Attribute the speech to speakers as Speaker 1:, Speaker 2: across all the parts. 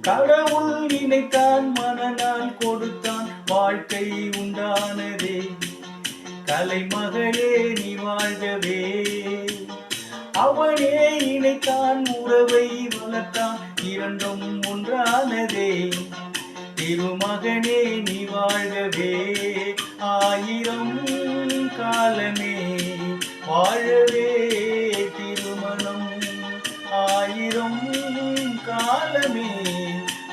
Speaker 1: கடவுள் நினைத்தான், மனநாள் கொடுத்தான், வாழ்க்கை உண்டானதே. கலைமகளே நீ வாழ்கவே. அவனே இணைத்தான், உறவை வளர்த்தான், இரண்டும் ஒன்றானதே. திருமகனே நீ வாழ்கவே. ஆயிரம் காலமே வாழவே திருமணம். ஆயிரம் காலமே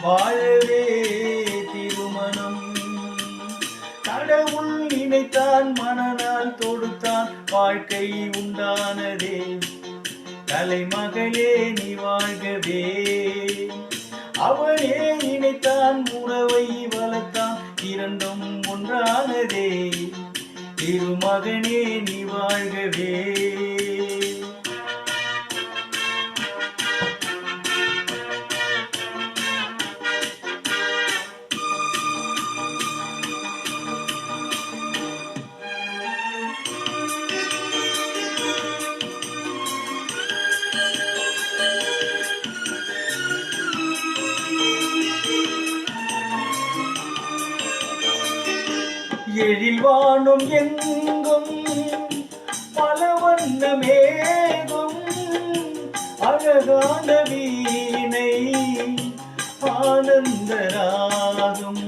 Speaker 1: வாழவே திருமணம். கடவுள் நினைத்தான், மனநாள் தொடுத்தான், வாழ்க்கை உண்டானதே. கலைமகளே நீ வாழ்கவே. அவனே இணைத்தான், உறவை வளர்த்தான், இரண்டும் ஒன்றானதே. திருமகனே நீ வாழ்கவே. எழில் வானம் எங்கும் பல வண்ண மேகம், அழகான வீணை ஆனந்த ராகம்.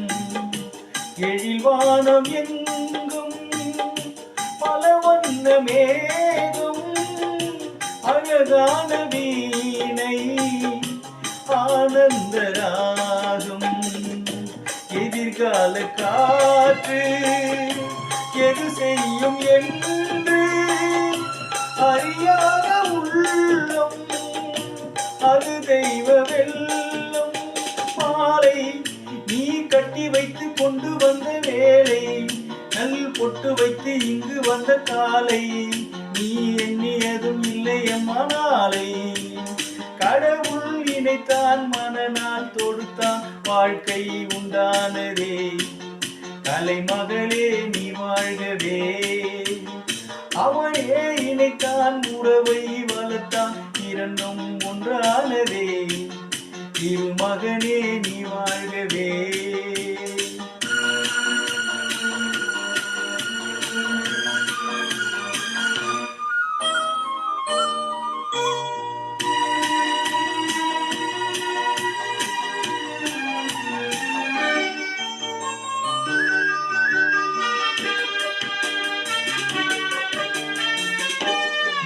Speaker 1: எழில் வானம் எங்கும் பல வண்ண மேகம், அழகான வீணை ஆனந்த ராகம். எதிர்கால காற்று எது செய்யும் என்று அறியாத உள்ளம், அது தெய்வ வெள்ளம். மாலை நீ கட்டி வைத்து கொண்டு வந்த வேலை, நல் பொட்டு வைத்து இங்கு வந்த காலை, நீ எண்ணியதும் இல்லை எம்மானாலை. கடவுள் இணைத்தான், மனநாள் தொடுத்தான், வாழ்க்கை உண்டானதே. கலைமகளே நீ வாழ்கவே. அவனே இணைத்தான், உறவை வளர்த்தான், இரண்டும் ஒன்றானதே. திருமகனே நீ வாழ்கவே.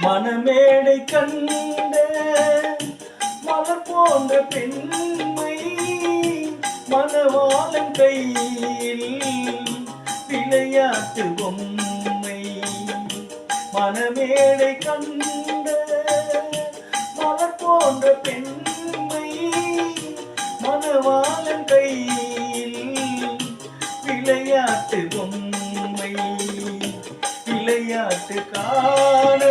Speaker 1: மணமேடை கண்ட மலர் போன்ற பெண்மை, மணவாளன் கையில் விளையாட்டு பொம்மை. மணமேடை கண்ட மலர் போன்ற பெண்மை, மணவாளன் கையில் விளையாட்டு பொம்மை. விளையாட்டு காண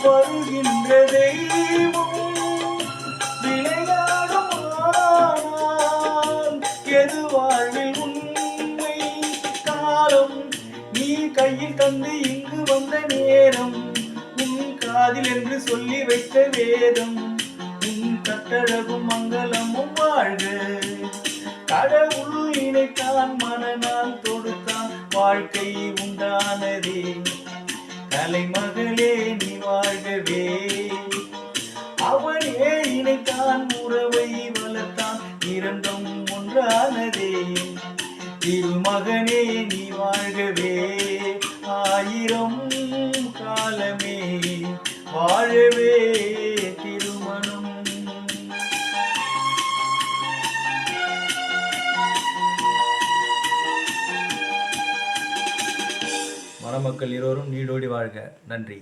Speaker 1: வருகின்ற தெய்வம், விளையாடும் எது வாழ்வில் உண்மை. காலம் நீ கையில் தந்து இங்கு வந்த நேரம், உன் காதில் என்று சொல்லி வைத்த வேதம், உன் கட்டழகும் மங்களமும் வாழ்க. கடவுள் இணைத்தான், மனநாள் தொடுத்தான், வாழ்க்கை உண்டானதே. கலைமகளே நீ வாழ்கவே. அவனே இணைத்தான், உறவை வளர்த்தான், இரண்டும் ஒன்றானதே. திருமகனே நீ வாழ்கவே. ஆயிரம் காலமே வாழவே திருமணம். மணமக்கள் இருவரும் நீடோடி வாழ்க. நன்றி.